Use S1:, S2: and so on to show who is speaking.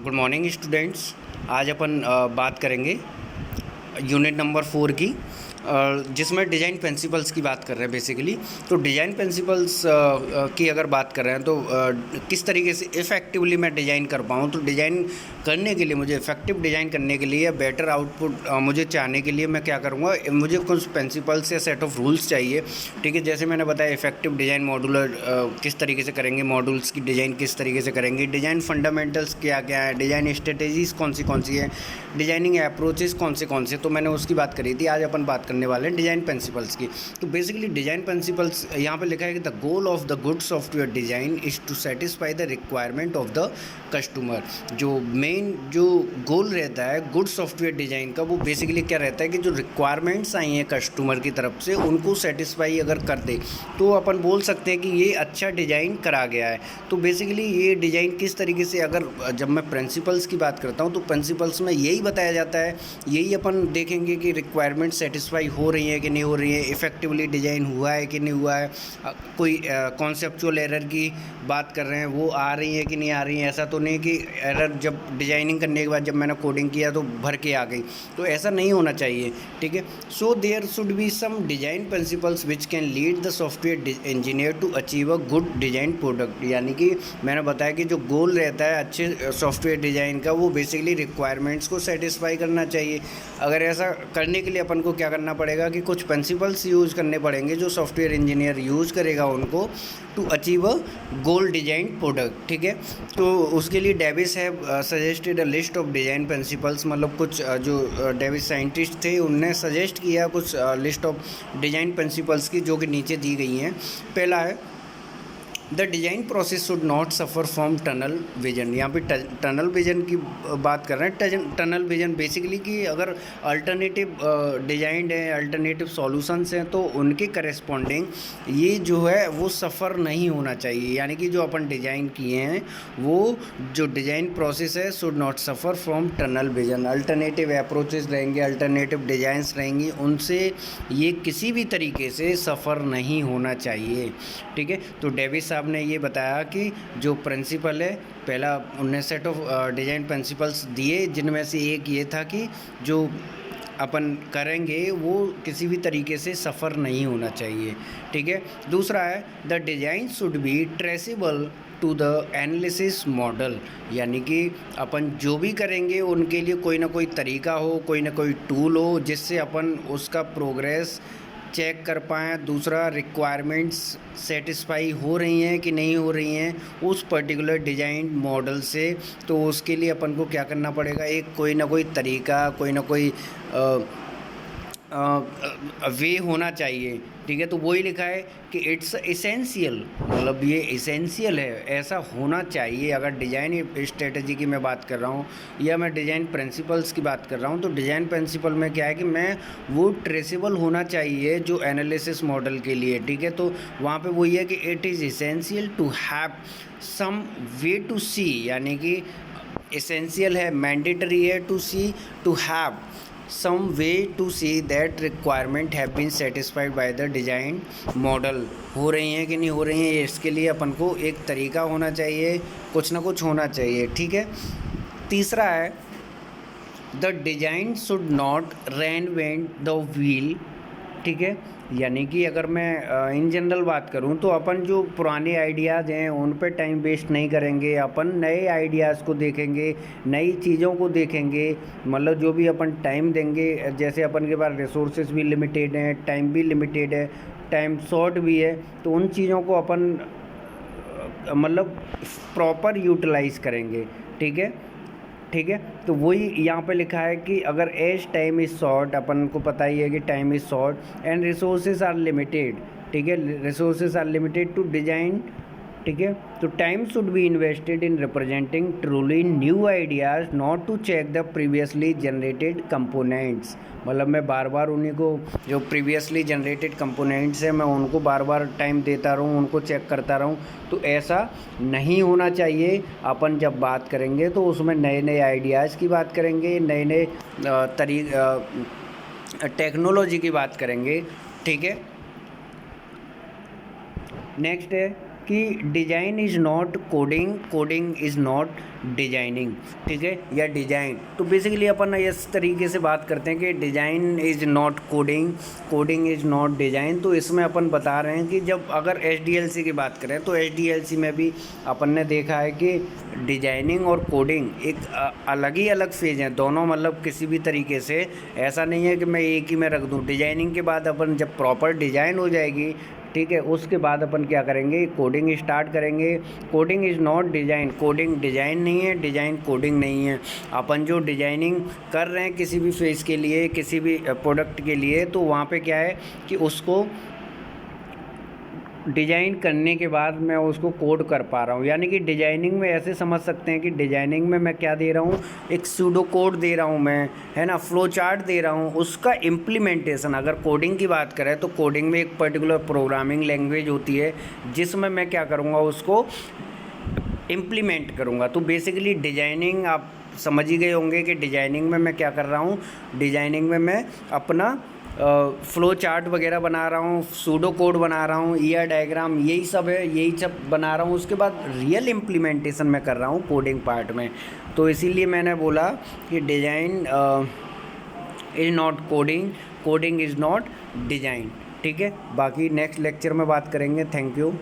S1: Good morning students. आज अपन बात करेंगे यूनिट नंबर 4 की, जिसमें डिज़ाइन प्रिंसिपल्स की बात कर रहे हैं बेसिकली। तो डिज़ाइन प्रिंसिपल्स की अगर बात कर रहे हैं तो किस तरीके से इफ़ेक्टिवली मैं डिज़ाइन कर पाऊँ। तो डिज़ाइन करने के लिए, मुझे इफ़ेक्टिव डिज़ाइन करने के लिए या बेटर आउटपुट मुझे चाहने के लिए मैं क्या करूँगा, मुझे कुछ प्रिंसिपल्स या सेट ऑफ रूल्स चाहिए। ठीक है, जैसे मैंने बताया इफ़ेक्टिव डिज़ाइन मॉड्यूलर किस तरीके से करेंगे, मॉड्यूल्स की डिज़ाइन किस तरीके से करेंगे, डिज़ाइन फंडामेंटल्स क्या क्या है, डिज़ाइन स्ट्रेटेजीज़ कौन सी है, डिज़ाइनिंग अप्रोचेस कौन से। तो मैंने उसकी बात करी थी। आज अपन बात करने वाले हैं डिज़ाइन प्रिंसिपल्स की। तो बेसिकली डिज़ाइन प्रिंसिपल्स यहाँ पे लिखा है कि the goal of the good software design is to satisfy the requirement of the customer. जो मेन जो गोल रहता है गुड सॉफ्टवेयर डिज़ाइन का, वो बेसिकली क्या रहता है कि जो रिक्वायरमेंट्स आई हैं कस्टमर की तरफ से, उनको सेटिस्फाई अगर कर दे तो अपन बोल सकते हैं कि ये अच्छा डिज़ाइन करा गया है। तो बेसिकली ये डिज़ाइन किस तरीके से, अगर जब मैं प्रिंसिपल्स की बात करता हूँ तो प्रिंसिपल्स में यही बताया जाता है, यही अपन देखेंगे कि रिक्वायरमेंट सेटिस्फाई हो रही है कि नहीं हो रही है, इफ़ेक्टिवली डिज़ाइन हुआ है कि नहीं हुआ है, कोई कॉन्सेप्चुअल एरर की बात कर रहे हैं वो आ रही है कि नहीं आ रही है। ऐसा तो नहीं कि एरर जब डिज़ाइनिंग करने के बाद जब मैंने कोडिंग किया तो भर के आ गई, तो ऐसा नहीं होना चाहिए। ठीक है, so there should be some design principles which can lead the software engineer to achieve a good design product. यानी कि मैंने बताया कि जो गोल रहता है अच्छे सॉफ्टवेयर डिज़ाइन का, वो बेसिकली रिक्वायरमेंट्स को सेटिस्फाई करना चाहिए। अगर ऐसा करने के लिए अपन को क्या करना पड़ेगा कि कुछ प्रिंसिपल्स यूज़ करने पड़ेंगे जो सॉफ्टवेयर इंजीनियर यूज़ करेगा उनको, to achieve a goal design product. ठीक है, तो उसके लिए डेविस है suggested a list of design principles. मतलब कुछ जो डेविस साइंटिस्ट थे उनने सजेस्ट किया कुछ लिस्ट ऑफ डिज़ाइन प्रिंसिपल्स की, जो कि नीचे दी गई हैं। पहला है the design process should not suffer from tunnel vision. यहाँ पे टनल विजन की बात कर रहे हैं। टनल विजन बेसिकली कि अगर अल्टरनेटिव डिज़ाइन है, अल्टरनेटिव सॉल्यूशंस हैं, तो उनके करेस्पॉन्डिंग ये जो है वो सफ़र नहीं होना चाहिए। यानी कि जो अपन डिज़ाइन किए हैं वो जो डिज़ाइन प्रोसेस है should not suffer from tunnel vision. Alternative approaches रहेंगे, अल्टरनेटिव डिज़ाइंस रहेंगी, उनसे ये किसी भी तरीके से सफ़र नहीं होना चाहिए। ठीक है, तो डेविस आपने ये बताया कि जो प्रिंसिपल है, पहला उनने सेट ऑफ डिज़ाइन प्रिंसिपल्स दिए, जिनमें से एक ये था कि जो अपन करेंगे वो किसी भी तरीके से सफ़र नहीं होना चाहिए। ठीक है, दूसरा है the design should be traceable to the analysis model. यानी कि अपन जो भी करेंगे उनके लिए कोई ना कोई तरीका हो, कोई ना कोई टूल हो, जिससे अपन उसका प्रोग्रेस चेक कर पाएँ। दूसरा, रिक्वायरमेंट्स सेटिस्फाई हो रही हैं कि नहीं हो रही हैं उस पर्टिकुलर डिज़ाइन मॉडल से। तो उसके लिए अपन को क्या करना पड़ेगा, एक कोई ना कोई तरीका, कोई ना कोई वे होना चाहिए। ठीक है, तो वही लिखा है कि इट्स इसेंशियल, मतलब ये इसेंशियल है, ऐसा होना चाहिए। अगर डिज़ाइन स्ट्रेटजी की मैं बात कर रहा हूँ या मैं डिज़ाइन प्रिंसिपल्स की बात कर रहा हूँ, तो डिज़ाइन प्रिंसिपल में क्या है कि मैं वो ट्रेसेबल होना चाहिए जो एनालिसिस मॉडल के लिए। ठीक है, तो वहाँ पे वही है कि it is essential to have some way to see. यानी कि इसेंशियल है, मैंडेटरी है, to see, to have some way to see that requirement have been satisfied by the design model। हो रही हैं कि नहीं हो रही हैं, इसके लिए अपन को एक तरीका होना चाहिए, कुछ ना कुछ होना चाहिए। ठीक है, तीसरा है the design should not reinvent the wheel. ठीक है, यानी कि अगर मैं इन जनरल बात करूं तो अपन जो पुराने आइडियाज़ हैं उन पे टाइम वेस्ट नहीं करेंगे, अपन नए आइडियाज़ को देखेंगे, नई चीज़ों को देखेंगे। मतलब जो भी अपन टाइम देंगे, जैसे अपन के पास रिसोर्सेज भी लिमिटेड हैं, टाइम भी लिमिटेड है, टाइम शॉर्ट भी है, तो उन चीज़ों को अपन मतलब प्रॉपर यूटिलाइज़ करेंगे। ठीक है, तो वही यहाँ पे लिखा है कि अगर एज टाइम इज़ शॉर्ट, अपन को पता ही है कि time is short and resources are limited. ठीक है, resources are limited to design. ठीक है, तो time should be invested in representing truly new ideas, not to check the previously generated components. मतलब मैं बार बार उन्हीं को, जो प्रीवियसली जनरेटेड कंपोनेंट्स हैं, मैं उनको बार बार टाइम देता रहूं, उनको चेक करता रहूं। तो ऐसा नहीं होना चाहिए। अपन जब बात करेंगे तो उसमें नए नए आइडियाज़ की बात करेंगे, नए नए टेक्नोलॉजी की बात करेंगे। ठीक है, नेक्स्ट है कि design is not coding, coding is not designing, ठीक है, या डिजाइन। तो बेसिकली अपन इस तरीके से बात करते हैं कि design is not coding, coding is not design. तो इसमें अपन बता रहे हैं कि जब अगर एचडीएलसी की बात करें तो एचडीएलसी में भी अपन ने देखा है कि डिजाइनिंग और कोडिंग एक अलग ही अलग फेज हैं दोनों, मतलब किसी भी तरीके से ऐसा नहीं है कि मैं एक ही में रख दूं। डिजाइनिंग के बाद अपन जब प्रॉपर डिजाइन हो जाएगी, ठीक है, उसके बाद अपन क्या करेंगे, कोडिंग स्टार्ट करेंगे। Coding is not design, coding design नहीं है, डिजाइन कोडिंग नहीं है। अपन जो डिजाइनिंग कर रहे हैं किसी भी फेज़ के लिए, किसी भी प्रोडक्ट के लिए, तो वहाँ पे क्या है कि उसको डिजाइन करने के बाद मैं उसको कोड कर पा रहा हूँ। यानी कि डिजाइनिंग में ऐसे समझ सकते हैं कि डिजाइनिंग में मैं क्या दे रहा हूँ, एक सूडो कोड दे रहा हूँ मैं, है ना, फ्लो चार्ट दे रहा हूँ, उसका इम्प्लीमेंटेशन। अगर कोडिंग की बात करें तो कोडिंग में एक पर्टिकुलर प्रोग्रामिंग लैंग्वेज होती है जिसमें मैं क्या करूँगा, उसको इम्प्लीमेंट करूँगा। तो बेसिकली डिजाइनिंग आप समझ ही गए होंगे कि डिजाइनिंग में मैं क्या कर रहा हूँ, डिजाइनिंग में मैं अपना फ्लो चार्ट वगैरह बना रहा हूँ, सूडो कोड बना रहा हूँ, ईयर डायग्राम, यही सब है, यही सब बना रहा हूँ। उसके बाद रियल इम्प्लीमेंटेशन मैं कर रहा हूँ कोडिंग पार्ट में। तो इसीलिए मैंने बोला कि design is not coding, coding is not design, ठीक है। बाकी नेक्स्ट लेक्चर में बात करेंगे। Thank you.